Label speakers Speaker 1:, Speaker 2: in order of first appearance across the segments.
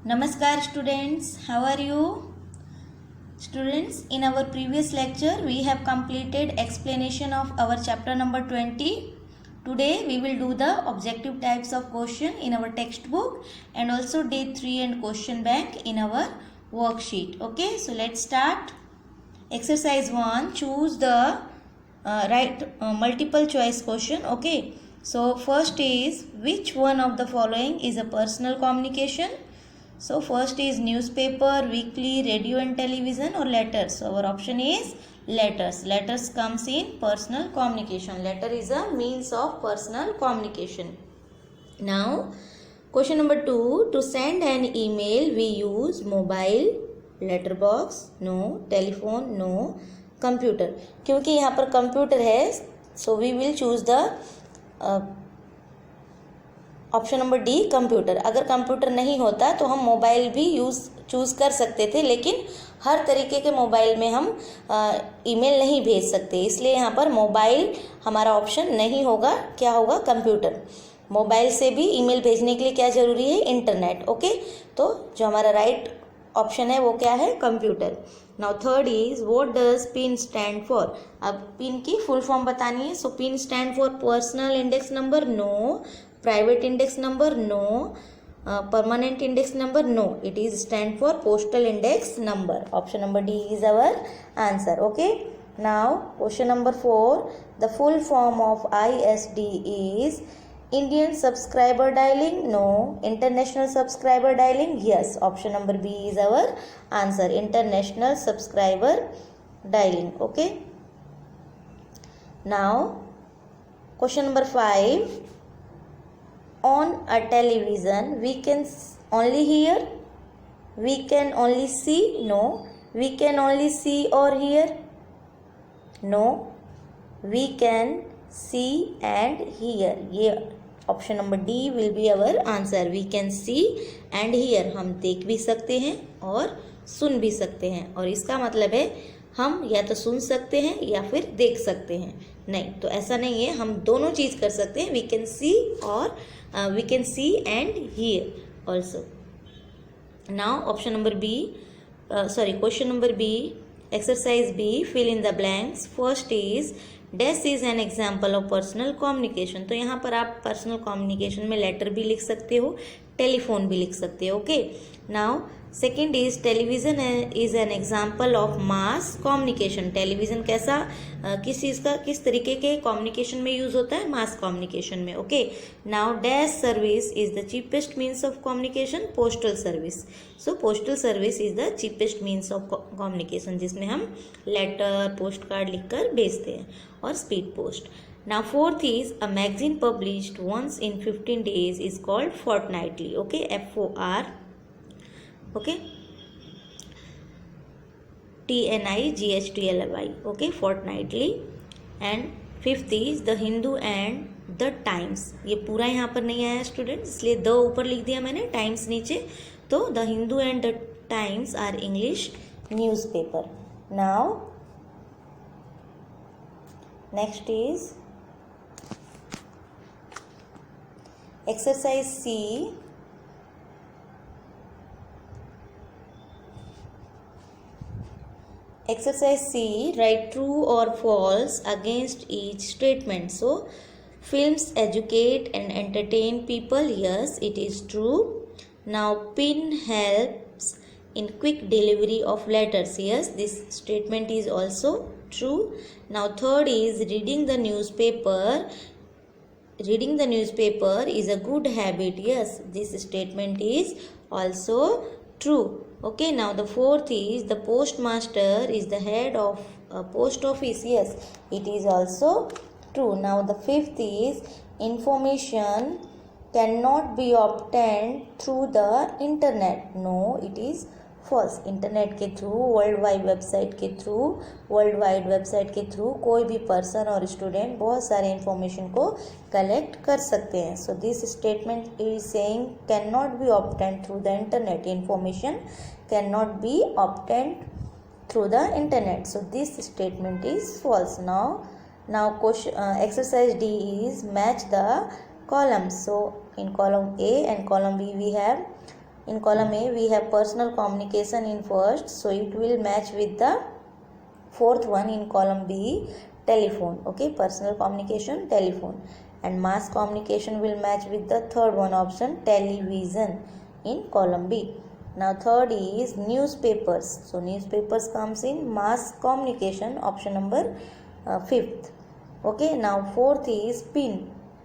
Speaker 1: Namaskar students, how are you? Students, in our previous lecture we have completed explanation of our chapter number 20. Today we will do the objective types of question in our textbook and also day 3 and question bank in our worksheet. Okay, so let's start. Exercise 1, choose the multiple choice question. Okay, so first is which one of the following is a personal communication? So first is newspaper, weekly, radio and television or letters. So our option is letters. Letters comes in personal communication. Letter is a means of personal communication. Now question number 2, to send an email we use mobile, letterbox, no, telephone, no, computer. क्योंकि यहाँ पर computer है, so we will choose the option number D computer. अगर computer नहीं होता तो हम mobile भी चूज़ कर सकते थे, लेकिन हर तरीके के मोबाइल में हम ईमेल नहीं भेज सकते, इसलिए यहाँ पर मोबाइल हमारा ऑप्शन नहीं होगा. क्या होगा? कंप्यूटर. मोबाइल से भी ईमेल भेजने के लिए क्या ज़रूरी है? इंटरनेट. ओके, तो जो हमारा राइट ऑप्शन है वो क्या है? Computer. Now third is what does PIN stand for. अब पिन की फुल फॉर्म बतानी है. So PIN stand for personal index number, no. Private index number, no. Permanent index number, no. It is stand for postal index number. Option number D is our answer. Okay, now question number 4, the full form of ISD is Indian subscriber dialing, no. International subscriber dialing, yes. Option number B is our answer, international subscriber dialing. Okay, now question number 5, on a television we can only hear, we can only see, no. We can only see or hear, no. We can see and hear. ये option number D will be our answer. We can see and hear, हम देख भी सकते हैं और सुन भी सकते हैं. और इसका मतलब है हम या तो सुन सकते हैं या फिर देख सकते हैं. नहीं, तो ऐसा नहीं है, हम दोनों चीज़ कर सकते हैं. वी कैन सी और we can see and hear also. Now option number B, question number B, exercise B, fill in the blanks. First is dash is an example of personal communication. तो यहाँ पर आप personal communication में letter भी लिख सकते हो, telephone भी लिख सकते हो. Okay, now second is television is an example of mass communication. Television कैसा, किस चीज़ का, किस तरीके के कम्युनिकेशन में यूज़ होता है? मास कम्युनिकेशन में. Okay, now dash service is the cheapest means of communication, postal service. So postal service is the cheapest means of communication, जिसमें हम लेटर, पोस्ट कार्ड लिख कर भेजते हैं, और speed post. Now fourth is a magazine published once in 15 days is called fortnightly. Okay, FOR. Okay, TNIGHTLY. Okay, fortnightly. And fifth is the Hindu and the Times. ये पूरा यहाँ पर नहीं आया स्टूडेंट, इसलिए द ऊपर लिख दिया मैंने, टाइम्स नीचे. तो the Hindu and the Times are English newspaper. Now next is exercise C. Exercise C, write true or false against each statement. So films educate and entertain people, yes, it is true. Now pin helps in quick delivery of letters, yes, this statement is also true. Now third is reading the newspaper is a good habit, yes, this statement is also true. Okay, now the fourth is the postmaster is the head of a post office, yes, it is also true. Now the fifth is information cannot be obtained through the internet, no, it is false. Internet के through, world wide website के through कोई भी person और student बहुत सारे information को collect कर सकते हैं. So this statement is saying can not be obtained through the internet. Information can not be obtained through the internet. So this statement is false. Now question exercise D is match the columns. So in column A and column B we have In column A, we have personal communication in first, so it will match with the fourth one in column B, telephone. Okay, personal communication, telephone. And mass communication will match with the third one option, television, in column B. Now third is newspapers. So newspapers comes in mass communication, option number fifth. Okay, now fourth is pin.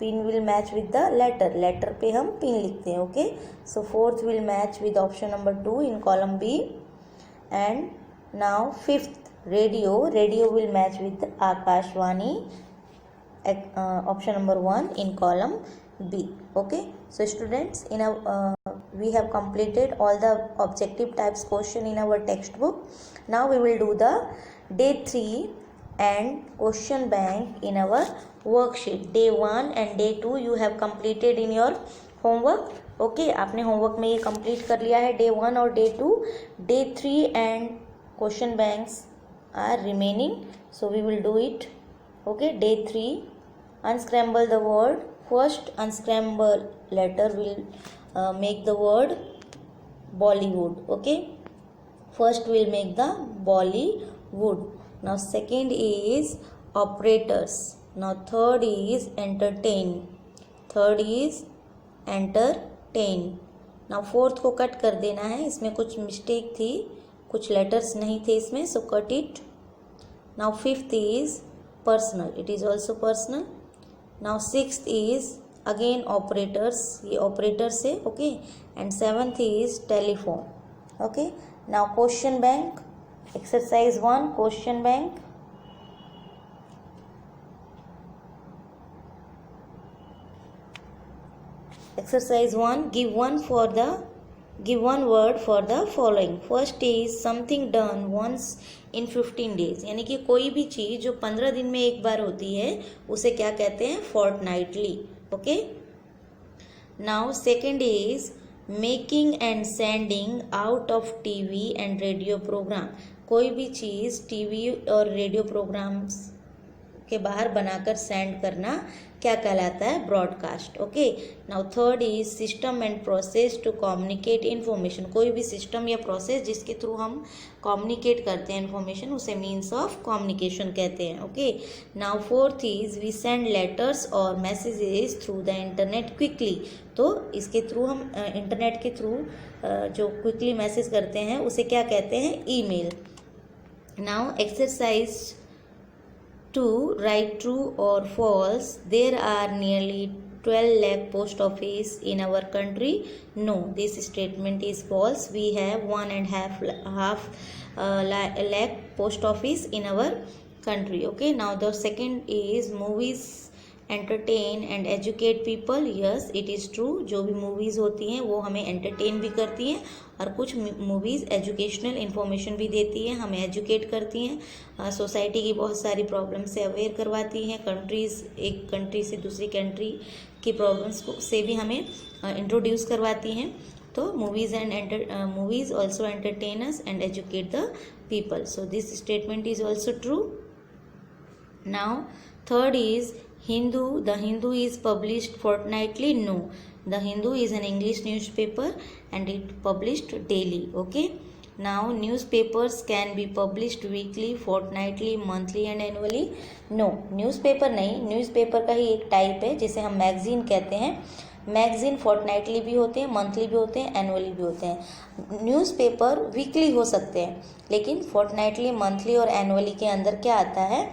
Speaker 1: Pin will match with the letter, letter पे हम pin लिखते हैं. Okay, so fourth will match with option number 2 in column B. And now fifth, radio. Radio will match with Akashvani, option number 1 in column B. Okay, so students, in we have completed all the objective types question in our textbook. Now we will do the day 3 and question bank in our worksheet. Day 1 and day 2 you have completed in your homework. Okay, आपने homework में ये complete कर लिया है day 1 और day 2. Day 3 and question banks are remaining, so we will do it. Okay, day 3, unscramble the word. First unscramble letter will make the word Bollywood. Okay, first we'll make the Bollywood. Now second is operators. Now third is entertain. Third is entertain. Now fourth को cut कर देना है, इसमें कुछ mistake थी, कुछ letters नहीं थे इसमें, so cut it. Now fifth is personal. It is also personal. Now sixth is again operators. ये operators है. Okay, and seventh is telephone. Okay, now question bank. Exercise 1, question bank. Exercise 1, give one word for the following. First is something done once in 15 days. यानी कि कोई भी चीज़ जो 15 दिन में एक बार होती है उसे क्या कहते हैं? fortnightly. Okay. Now second is making and sending out of TV and radio program. कोई भी चीज़ टीवी और रेडियो प्रोग्राम्स के बाहर बनाकर सेंड करना क्या कहलाता है? Broadcast. Okay, now third is system and process to communicate information. कोई भी सिस्टम या प्रोसेस जिसके थ्रू हम कम्युनिकेट करते हैं इन्फॉर्मेशन, उसे मीन्स ऑफ कम्युनिकेशन कहते हैं. Okay, now fourth is we send letters और messages through the internet quickly. तो इसके थ्रू हम इंटरनेट के थ्रू जो क्विकली मैसेज करते हैं उसे क्या कहते हैं? Email. Now exercise 2, write true or false. There are nearly 12 lakh post office in our country. No, this statement is false. We have 1.5 lakh post office in our country. Okay, now the second is movies entertain and educate people. Yes, it is true. जो भी movies होती हैं वो हमें entertain भी करती हैं और कुछ मूवीज़ एजुकेशनल इन्फॉर्मेशन भी देती हैं, हमें एजुकेट करती हैं, सोसाइटी की बहुत सारी प्रॉब्लम से अवेयर करवाती हैं, कंट्रीज़ एक कंट्री से दूसरी कंट्री की प्रॉब्लम्स को से भी हमें इंट्रोड्यूस करवाती हैं. तो movies also entertain us and educate the people. So this statement is also true. Now third is Hindu. The Hindu is published fortnightly. No, the Hindu is an English newspaper and it published daily. Okay, now newspapers can be published weekly, fortnightly, monthly and annually. No, newspaper नहीं, newspaper का ही एक type है जिसे हम magazine कहते हैं. Magazine fortnightly भी होते हैं, मंथली भी होते हैं, एनुअली भी होते हैं. न्यूज़पेपर वीकली हो सकते हैं, लेकिन फोर्टनाइटली, मंथली और एनुअली के अंदर क्या आता है?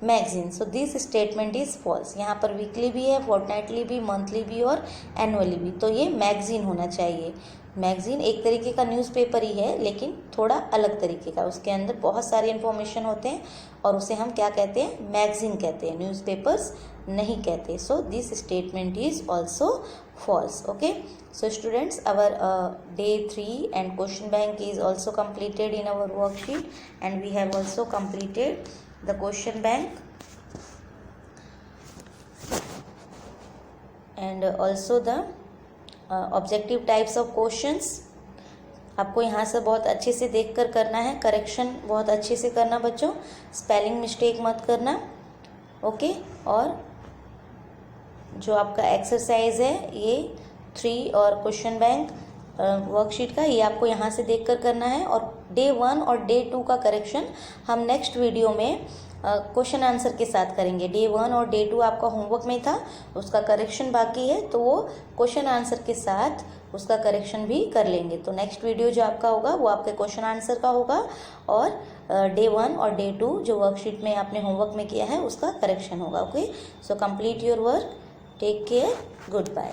Speaker 1: Magazine. So this statement is false. यहाँ पर वीकली भी है, फोर्टनाइटली भी, मंथली भी और एनुअली भी. तो ये मैगजीन होना चाहिए. मैगजीन एक तरीके का न्यूज़पेपर ही है, लेकिन थोड़ा अलग तरीके का. उसके अंदर बहुत सारे इन्फॉर्मेशन होते हैं और उसे हम क्या कहते हैं? मैगजीन कहते हैं, न्यूज़पेपर्स नहीं कहते. सो this statement is also false. Okay, so students, our day 3 and question bank is also completed in our worksheet, and we have also completed the question bank and also the objective types of questions. आपको यहाँ से बहुत अच्छे से देखकर करना है, correction बहुत अच्छे से करना बच्चों, स्पेलिंग मिस्टेक मत करना. ओके, और जो आपका एक्सरसाइज है ये 3 और क्वेश्चन बैंक वर्कशीट का, ये आपको यहाँ से देखकर करना है। और डे 1 और डे 2 का करेक्शन हम नेक्स्ट वीडियो में क्वेश्चन आंसर के साथ करेंगे। डे 1 और डे 2 आपका होमवर्क में था, उसका करेक्शन बाकी है, तो वो क्वेश्चन आंसर के साथ उसका करेक्शन भी कर लेंगे। तो नेक्स्ट वीडियो जो आपका होगा वो आपके क्वेश्चन आंसर का होगा, और डे 1 और डे 2 जो वर्कशीट में आपने होमवर्क में किया है उसका करेक्शन होगा। Okay, so complete your work, take care, good bye.